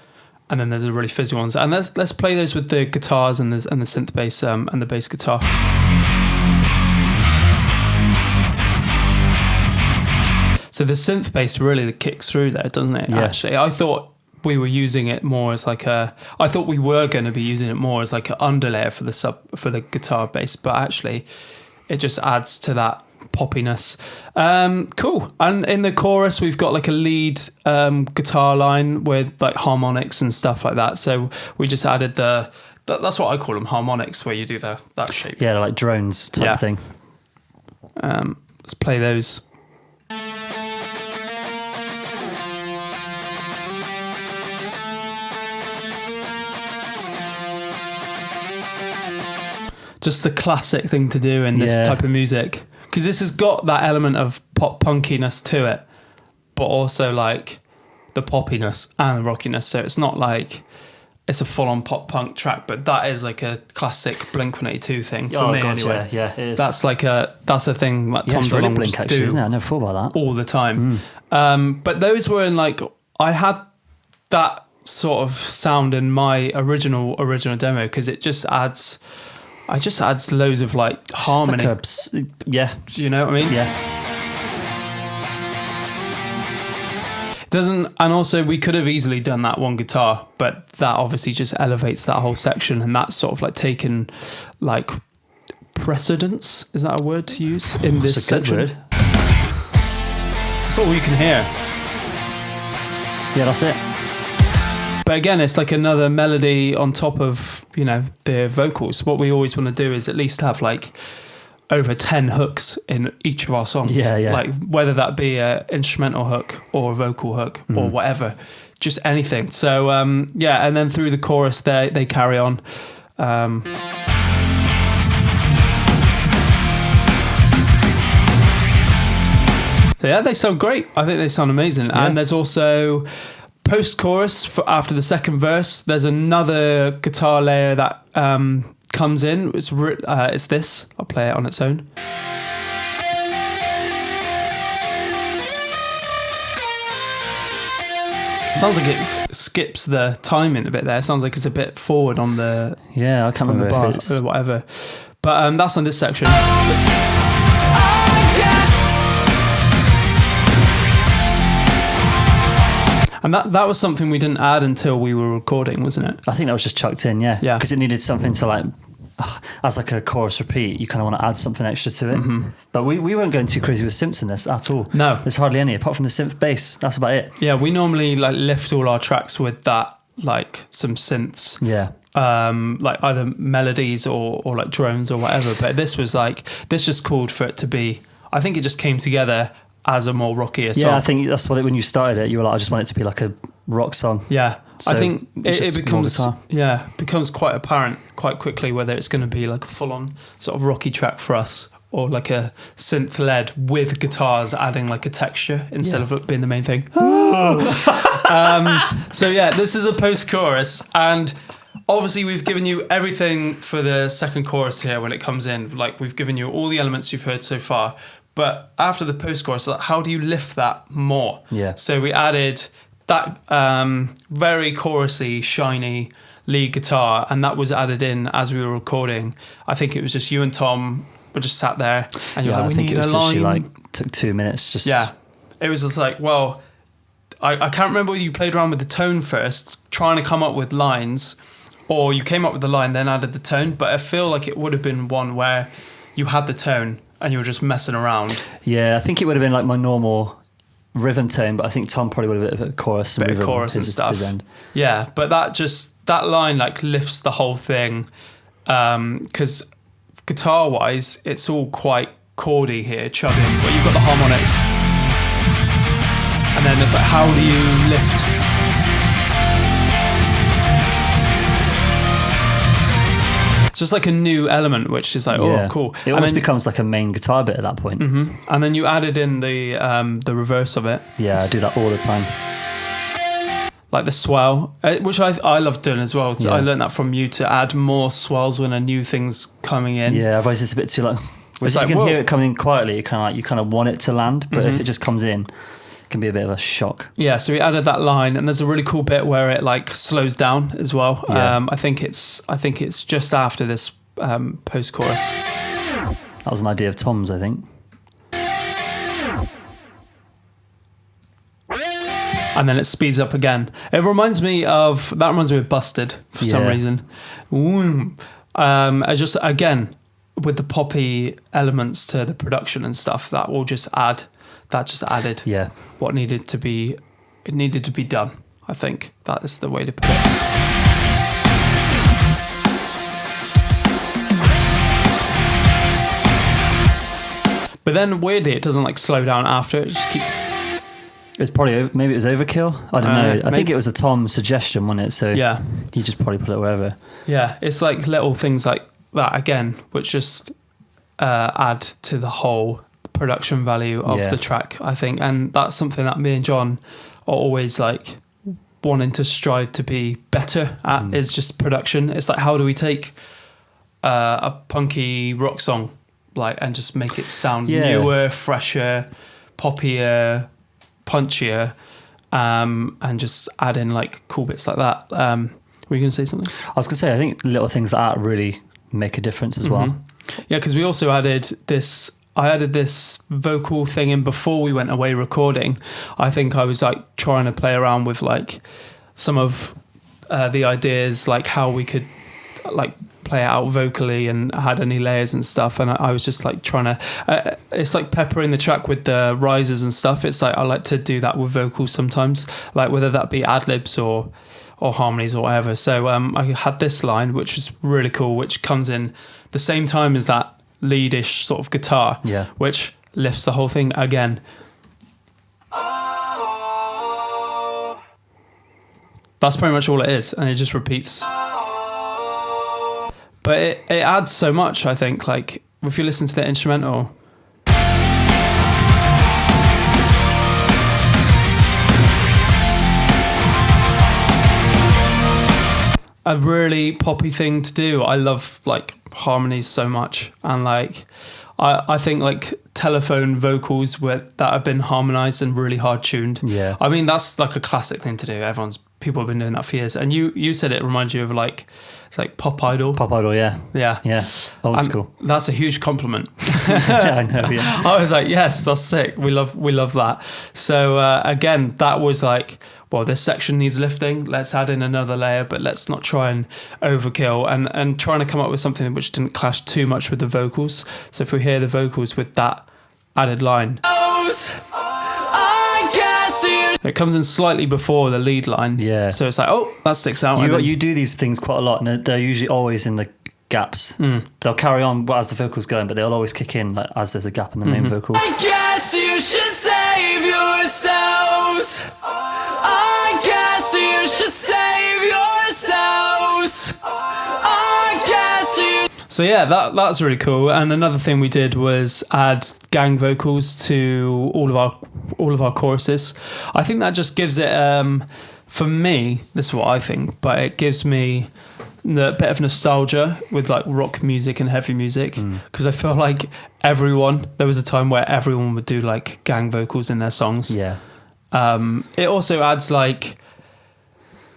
and then there's the really fizzy ones. And let's play those with the guitars and the synth bass and the bass guitar. So the synth bass really kicks through there, doesn't it? Yeah. Actually, I thought we were using it more as like I thought we were going to be using it more as like an underlayer for the guitar bass, but actually, it just adds to that poppiness. Cool. And in the chorus we've got like a lead guitar line with like harmonics and stuff like that, so we just added that's what I call them, harmonics, where you do that shape. Yeah, like drones type thing. Let's play those. Just the classic thing to do in this type of music, because this has got that element of pop punkiness to it, but also like the poppiness and the rockiness. So it's not like it's a full-on pop punk track, but that is like a classic Blink-182 thing for me anyway. Yeah, it is. That's a thing that Tom it's really DeLonge Blink actually, do, isn't it? I never thought about that. All the time. But those were in like, I had that sort of sound in my original demo, because it just adds loads of like harmony. Yeah. Do you know what I mean? Yeah. Doesn't, and also we could have easily done that one guitar, but that obviously just elevates that whole section, and that's sort of like taken like precedence. Is that a word to use in this section? Good word. That's all you can hear. Yeah, that's it. But again, it's like another melody on top of, you know, the vocals. What we always want to do is at least have like over 10 hooks in each of our songs. Yeah. Like whether that be a instrumental hook or a vocal hook or whatever, just anything. So yeah, and then through the chorus they carry on. So yeah, they sound great. I think they sound amazing. Yeah. And there's also post-chorus after the second verse. There's another guitar layer that comes in. It's this. I'll play it on its own. Sounds like it skips the timing a bit there. Sounds like it's a bit forward on the Yeah, I can't on the remember bar if it's... or whatever. But that's on this section. And that was something we didn't add until we were recording, wasn't it? I think that was just chucked in, yeah. Yeah. Because it needed something to like, as like a chorus repeat, you kind of want to add something extra to it. But we weren't going too crazy with synths in this at all. No. There's hardly any, apart from the synth bass. That's about it. Yeah, we normally like lift all our tracks with that, like some synths. Yeah. Like either melodies or like drones or whatever. But this just called for it to be, I think it just came together as a more rockier song. Yeah, I think that's what when you started it, you were like, I just want it to be like a rock song. Yeah, So I think it's it just more becomes quite apparent quite quickly whether it's going to be like a full-on sort of rocky track for us or like a synth-led with guitars adding like a texture instead of it being the main thing. So yeah, this is a post-chorus, and obviously we've given you everything for the second chorus here when it comes in. Like we've given you all the elements you've heard so far. But after the post-chorus, like, how do you lift that more? Yeah. So we added that very chorusy, shiny lead guitar, and that was added in as we were recording. I think it was just you and Tom were just sat there, and you're like, we need a line. Like took 2 minutes. Just it was just like, well, I can't remember whether you played around with the tone first, trying to come up with lines, or you came up with the line then added the tone. But I feel like it would have been one where you had the tone and you were just messing around. Yeah, I think it would have been like my normal rhythm tone, but I think Tom probably would have been a bit of a chorus and rhythm, and stuff. Yeah, but that line like lifts the whole thing, because guitar wise it's all quite chordy here, chugging, but you've got the harmonics, and then it's like, how do you lift? It's just like a new element, which is like, oh, cool. It almost becomes like a main guitar bit at that point. And then you added in the reverse of it. Yeah, I do that all the time. Like the swell, which I love doing as well. So I learned that from you, to add more swells when a new thing's coming in. Yeah, otherwise it's a bit too like. Whereas if you can hear it coming in quietly, you kind of want it to land, but if it just comes in, it can be a bit of a shock. Yeah, so we added that line, and there's a really cool bit where it like slows down as well. Yeah. I think it's just after this post-chorus. That was an idea of Tom's, I think. And then it speeds up again. It reminds me of Busted for some reason. I just, again, with the poppy elements to the production and stuff, that just added what needed to be done. I think that is the way to put it. But then weirdly, it doesn't like slow down after. It just keeps. It was probably, maybe it was overkill. I don't know. I think it was a Tom suggestion, wasn't it? So he just probably put it wherever. Yeah, it's like little things like that again, which just add to the whole production value of the track, I think. And that's something that me and John are always like wanting to strive to be better at, is just production. It's like, how do we take a punky rock song and just make it sound newer, fresher, poppier, punchier, and just add in like cool bits like that. Were you going to say something? I was going to say, I think little things like that really make a difference as well. Yeah, because we also added this. I added this vocal thing in before we went away recording. I think I was like trying to play around with like some of the ideas, like how we could like play it out vocally and had any layers and stuff. And I was just like trying to, it's like peppering the track with the rises and stuff. It's like I like to do that with vocals sometimes, like whether that be ad-libs or harmonies or whatever. So I had this line, which was really cool, which comes in the same time as that leadish sort of guitar, which lifts the whole thing again. That's pretty much all it is, and it just repeats. But it adds so much, I think. Like, if you listen to the instrumental, a really poppy thing to do. I love like harmonies so much, and like I think like telephone vocals that have been harmonized and really hard tuned. Yeah, I mean that's like a classic thing to do. People have been doing that for years. And you said it reminds you of like, it's like Pop Idol. Pop Idol, yeah. Old school. That's a huge compliment. Yeah, I know. Yeah, I was like, yes, that's sick. We love that. So again, that was like, well, this section needs lifting. Let's add in another layer, but let's not try and overkill, and trying to come up with something which didn't clash too much with the vocals. So if we hear the vocals with that added line, it comes in slightly before the lead line. Yeah. So it's like, oh, that sticks out. You do these things quite a lot, and they're usually always in the gaps. They'll carry on as the vocal's going, but they'll always kick in like, as there's a gap in the main vocal. I guess you should save yourselves. I guess you should save yourselves. I guess you. So yeah, that's really cool. And another thing we did was add gang vocals to all of our choruses. I think that just gives it, for me, this is what I think, but it gives me the bit of nostalgia with like rock music and heavy music, because I feel like there was a time where everyone would do like gang vocals in their songs. Yeah. It also adds like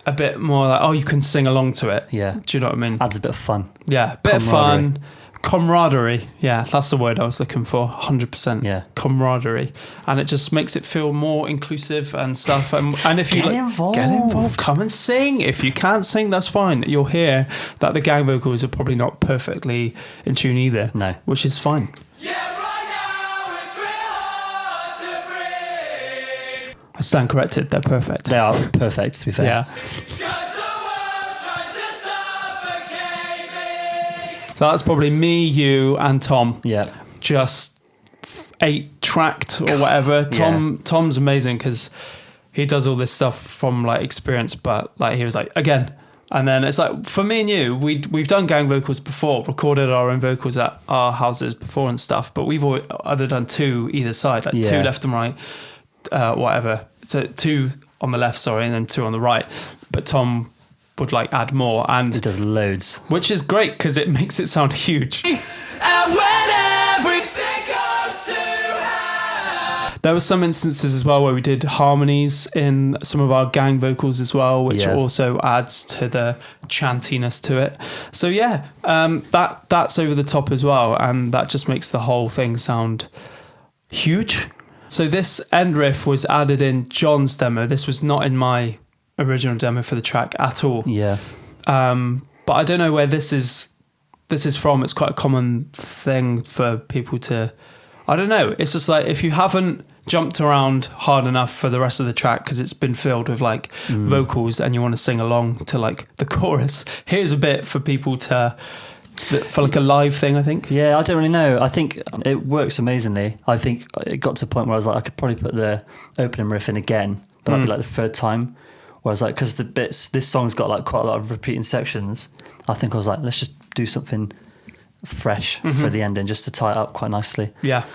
a bit more like, oh, you can sing along to it. Yeah. Do you know what I mean? Adds a bit of fun. Yeah, bit of fun. Camaraderie. Yeah, that's the word I was looking for. 100%. Yeah. Camaraderie. And it just makes it feel more inclusive and stuff. And if you get involved, come and sing. If you can't sing, that's fine. You'll hear that the gang vocals are probably not perfectly in tune either. No. Which is fine. Yeah, right now it's real hard to breathe. I stand corrected. They're perfect. They are perfect, to be fair. Yeah. So that's probably me, you, and Tom. Yeah. Just 8-tracked or whatever. Tom's amazing because he does all this stuff from like experience, but like he was like, again. And then it's like, for me and you, we've done gang vocals before, recorded our own vocals at our houses before and stuff, but we've either done 2 either side, like 2 left and right, whatever. So 2 on the left, and then 2 on the right. But Tom would like add more, and he does loads, which is great because it makes it sound huge. And when everything goes to hell. There were some instances as well where we did harmonies in some of our gang vocals as well, which also adds to the chantiness to it. So yeah, that's over the top as well, and that just makes the whole thing sound huge. So this end riff was added in John's demo. This was not in my original demo for the track at all. Yeah. But I don't know where this is from. It's quite a common thing for people to, I don't know. It's just like if you haven't jumped around hard enough for the rest of the track because it's been filled with like vocals and you want to sing along to like the chorus, here's a bit for people to, for like a live thing, I think. Yeah, I don't really know. I think it works amazingly. I think it got to a point where I was like, I could probably put the opening riff in again, but that'd be like the 3rd time. Whereas like, because this song's got like quite a lot of repeating sections, I think I was like, let's just do something fresh for the ending, just to tie it up quite nicely. Yeah,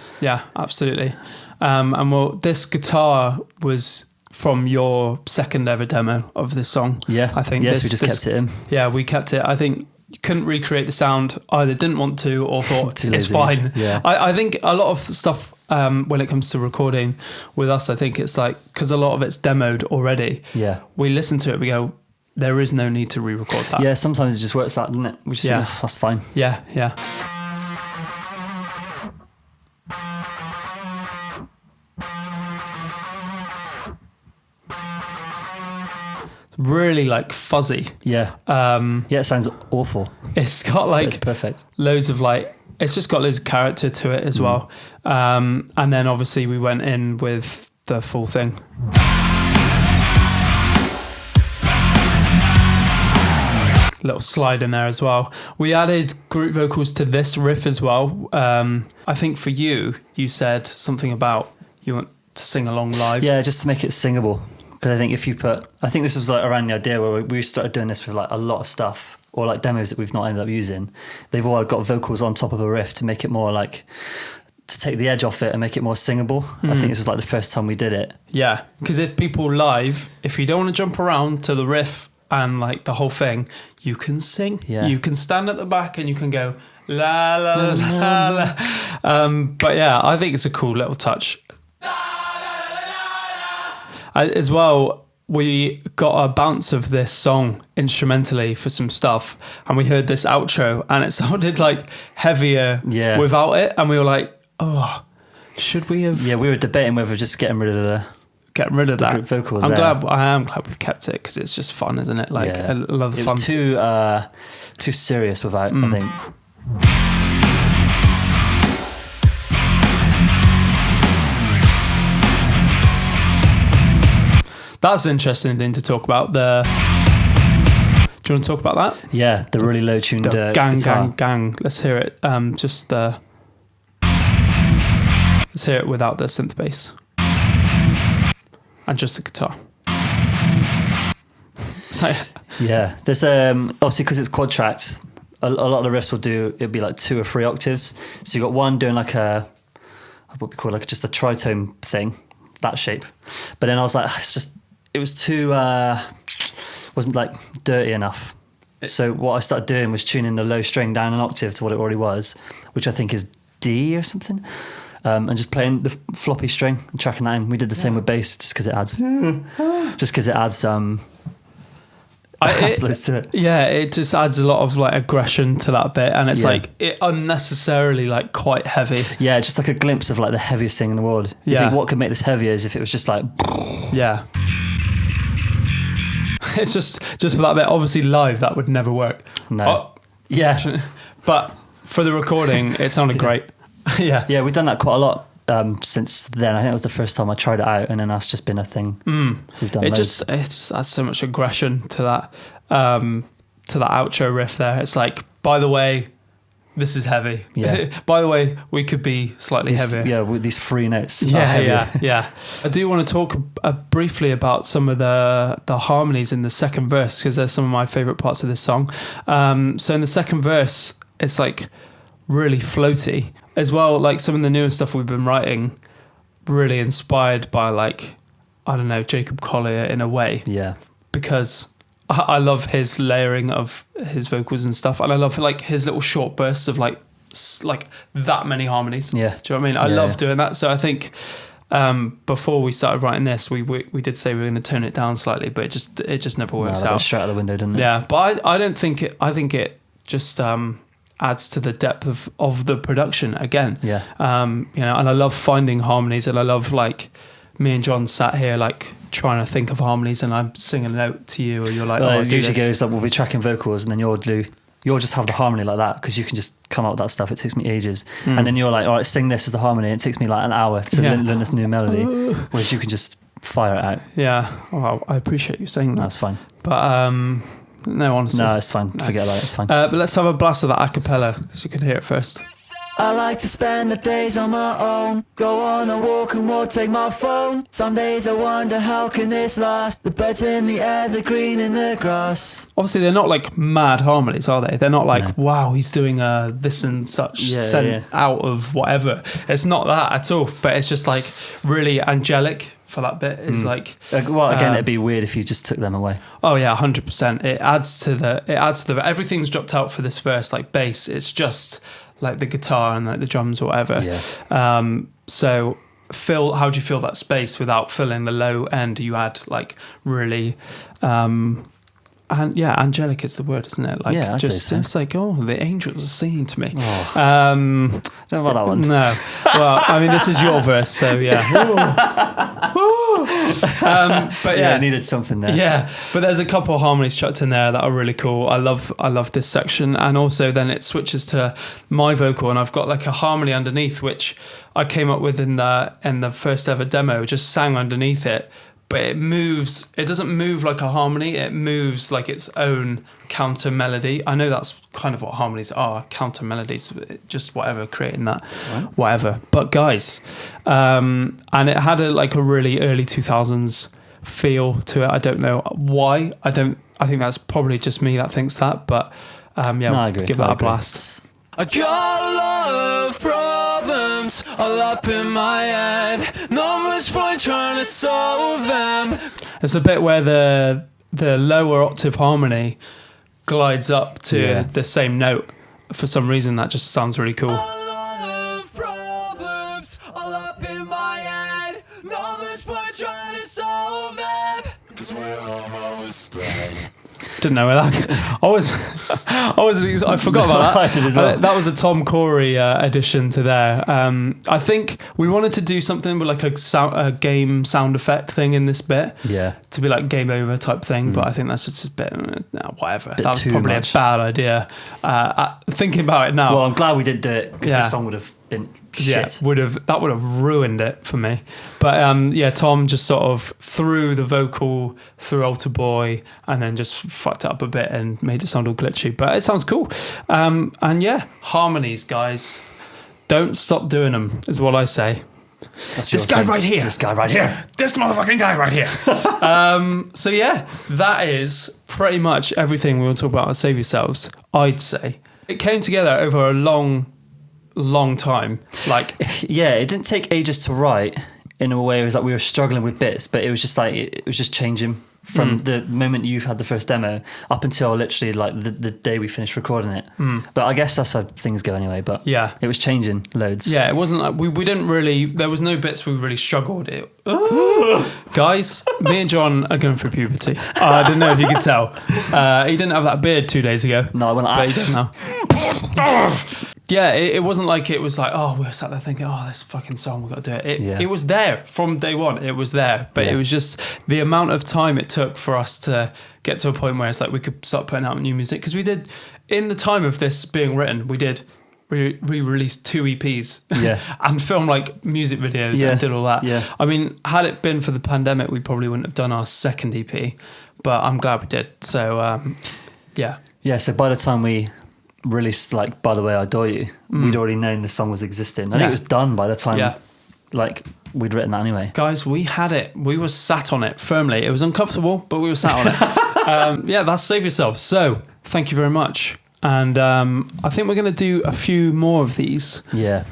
absolutely. And well, this guitar was from your second ever demo of this song. Yeah, I think. Yes, we just kept it in. Yeah, we kept it. I think you couldn't recreate the sound, either didn't want to or thought it's fine. Yeah, I think a lot of stuff. When it comes to recording with us, I think it's like, because a lot of it's demoed already. Yeah. We listen to it, we go, there is no need to re-record that. Yeah, sometimes it just works that, doesn't it? We just think, that's fine. Yeah. really like fuzzy. Yeah. Yeah, it sounds awful. It's got But like it's perfect. loads of like, it's just got loads of character to it as well. And then obviously we went in with the full thing. Little slide in there as well. We added group vocals to this riff as well. I think for you said something about you want to sing along live. Yeah, just to make it singable. Because I think I think this was like around the idea where we started doing this with like a lot of stuff, or like demos that we've not ended up using. They've all got vocals on top of a riff to make it more like, to take the edge off it and make it more singable. I think this was like the first time we did it. Yeah, because if people live, if you don't want to jump around to the riff and like the whole thing, you can sing. Yeah. You can stand at the back and you can go la la la la la. But yeah, I think it's a cool little touch. As well, we got a bounce of this song instrumentally for some stuff, and we heard this outro and it sounded like heavier without it, and we were like, oh, should we have... Yeah, we were debating whether just getting rid of that group vocals. I am glad we've kept it, because it's just fun, isn't it? Like, I love the fun. It was too serious without, I think. That's an interesting thing to talk about. Do you want to talk about that? Yeah, the really low tuned gang, guitar. gang. Let's hear it. Let's hear it without the synth bass and just the guitar. So, yeah, there's obviously because it's quad tracked. A lot of the riffs it'd be like 2 or 3 octaves. So you got one doing like what we call like just a tritone thing, that shape. But then I was like, it was too wasn't like dirty enough. So what I started doing was tuning the low string down an octave to what it already was, which I think is D or something, and just playing the floppy string and tracking that in. We did the same with bass, just because it adds loads to it. Yeah, it just adds a lot of like aggression to that bit, and it's like it unnecessarily like quite heavy. Yeah, just like a glimpse of like the heaviest thing in the world. You think what could make this heavier is if it was just like... Yeah. It's just for that bit. Obviously live that would never work. No. Yeah. But for the recording it sounded great. Yeah. Yeah, we've done that quite a lot since then. I think it was the first time I tried it out, and then that's just been a thing we've done. It just adds so much aggression to that outro riff there. It's like, by the way, this is heavy. Yeah. By the way, we could be slightly heavier. Yeah, with these 3 notes. Yeah. I do want to talk briefly about some of the harmonies in the second verse, because they're some of my favourite parts of this song. So in the second verse, it's like really floaty. As well, like some of the newer stuff we've been writing, really inspired by like, I don't know, Jacob Collier in a way. Yeah. Because I love his layering of his vocals and stuff, and I love like his little short bursts of like that many harmonies. Yeah. Do you know what I mean? I love doing that. So I think before we started writing this, we did say we were going to tone it down slightly, but it just never works out. Straight out the window, didn't it? Yeah, but I don't think it. I think it just adds to the depth of the production again. Yeah. And I love finding harmonies, and I love like me and John sat here like trying to think of harmonies, and I'm singing a note to you, or you're like, it usually goes like, we'll be tracking vocals, and then you'll just have the harmony like that, because you can just come up with that stuff. It takes me ages. And then you're like, all right, sing this as the harmony. It takes me like an hour to learn this new melody, whereas you can just fire it out. Yeah. Well, I appreciate you saying that. That's fine. But no, honestly. No, it's fine. Forget about it. It's fine. But let's have a blast of that a cappella, so you can hear it first. I like to spend the days on my own. Go on a walk and won't take my phone. Some days I wonder how can this last. The birds in the air, the green in the grass. Obviously they're not like mad harmonies, are they? They're not like, wow, he's doing this and such out of whatever. It's not that at all, but it's just like really angelic for that bit. It's like, well, again, it'd be weird if you just took them away. Oh yeah, 100%. It adds to the everything's dropped out for this verse, like bass. It's just like the guitar and like the drums or whatever. Yeah. So how do you fill that space without filling the low end? You add like really and yeah, angelic is the word, isn't it? Like, Yeah, I'd just say so. it's like, oh, the angels are singing to me. Oh. Don't know about that one. No, well, I mean, this is your verse, so yeah. But Yeah, yeah, I needed something there. yeah, but there's a couple of harmonies chucked in there that are really cool. I love this section, and also then it switches to my vocal, and I've got like a harmony underneath, which I came up with in the first ever demo. Just sang underneath it, but it moves. It doesn't move like a harmony. It moves like its own counter melody. I know that's kind of what harmonies are, counter melodies, just whatever, creating that, whatever. But guys, and it had a really early 2000s feel to it. I don't know why. I think that's probably just me that thinks that, but yeah, No, I agree. give that I a agree. blast. I got a lot of problems all up in my head. Not much point trying to solve them. It's the bit where the lower octave harmony glides up to the same note. For some reason, that just sounds really cool. A lot of problems all up in my head. Not much point trying to solve them. 'Cause we're almost done. Didn't know where that. I forgot about I that. did as well. That was a Tom Corey addition to there. I think we wanted to do something with like a game sound effect thing in this bit. Yeah. To be like game over type thing, but I think that's just a bit whatever. Bit That was too probably much. a bad idea. Thinking about it now, Well, I'm glad we didn't do it because Yeah. the song would have been yeah, shit. would have ruined it for me. But yeah, Tom just sort of threw the vocal through Alter Boy and then just fucked it up a bit and made it sound all glitchy. But it sounds cool. And yeah, harmonies, guys. Don't stop doing them, is what I say. That's This your guy thing. right here. This guy right here. This motherfucking guy right here. So yeah, that is pretty much everything we want to talk about on Save Yourselves, I'd say. It came together over a long time. Like, Yeah, it didn't take ages to write in a way. It was like we were struggling with bits, but it was just like, it was just changing from the moment you had the first demo up until literally like the day we finished recording it. But I guess that's how things go anyway. But yeah. it was changing loads. Yeah, it wasn't like we didn't really. There was no bits we really struggled. Guys, me and John are going through puberty. I don't know if you could tell. He didn't have that beard 2 days ago. No, I went But he does now. Yeah, it wasn't like it was like, oh, we're sat there thinking, oh, this fucking song, we've got to do it. Yeah. It was there from day one. It was there. But Yeah. it was just the amount of time it took for us to get to a point where it's like we could start putting out new music. Because we did, in the time of this being written, we released 2 EPs Yeah. and filmed like music videos Yeah. and did all that. Yeah. I mean, had it been for the pandemic, we probably wouldn't have done our second EP, but I'm glad we did. So, yeah. Yeah, so by the time we released like By the Way I Adore You, we'd already known the song was existing. I think Yeah. it was done by the time Yeah. like we'd written that anyway. Guys, we had it. We were sat on it firmly. It was uncomfortable, but we were sat on it. Yeah, that's Save Yourself. So, thank you very much. And I think we're going to do a few more of these. Yeah.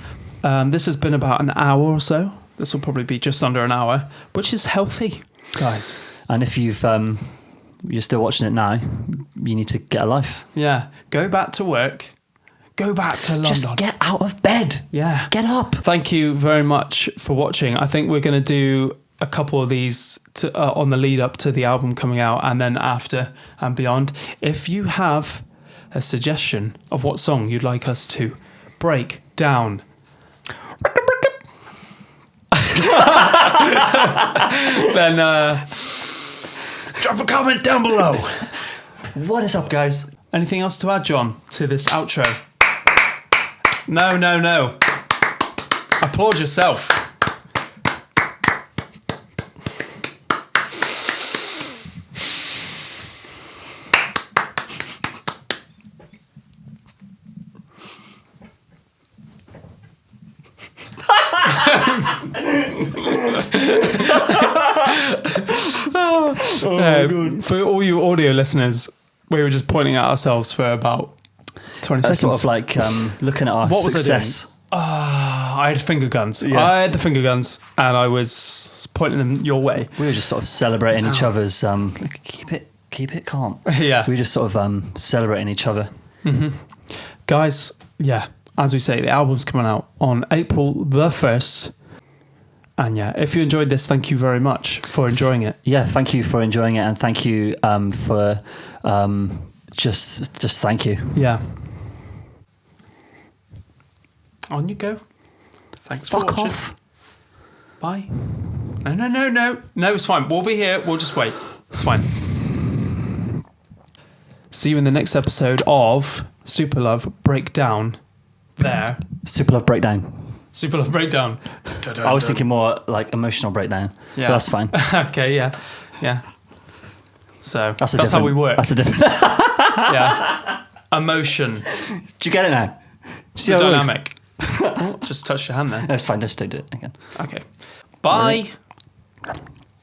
This has been about an hour or so. This will probably be just under an hour, which is healthy, guys. And if you're still watching it now, you need to get a life. Yeah, go back to work. Go back to London. Just get out of bed. Yeah. Get up. Thank you very much for watching. I think we're going to do a couple of these on the lead up to the album coming out and then after and beyond. If you have a suggestion of what song you'd like us to break down, then drop a comment down below. What is up, guys? Anything else to add, John, to this outro? No. Applaud yourself. For all you audio listeners, we were just pointing at ourselves for about 20 That's seconds. sort of like looking at our What was I success. I had finger guns. Yeah. I had the finger guns and I was pointing them your way. We were just sort of celebrating each Damn. other's. Keep it calm. Yeah. We were just sort of celebrating each other. Guys, yeah, as we say, the album's coming out on April the 1st. And yeah, if you enjoyed this, thank you very much for enjoying it. Yeah, thank you for enjoying it, and thank you for Just thank you. Yeah. On you go. Thanks Fuck for watching. off. Bye. No, it's fine. We'll be here. We'll just wait. It's fine. See you in the next episode of Superlove Breakdown. There. Superlove breakdown. Superlove Breakdown. I was thinking more like emotional breakdown. Yeah. But that's fine. Okay, yeah. So That's how we work. That's a different. Yeah. Emotion. Do you get it now? See The how it works? dynamic. Oh, just touch your hand there. That's fine. Just don't do it again. Okay. Bye. Really?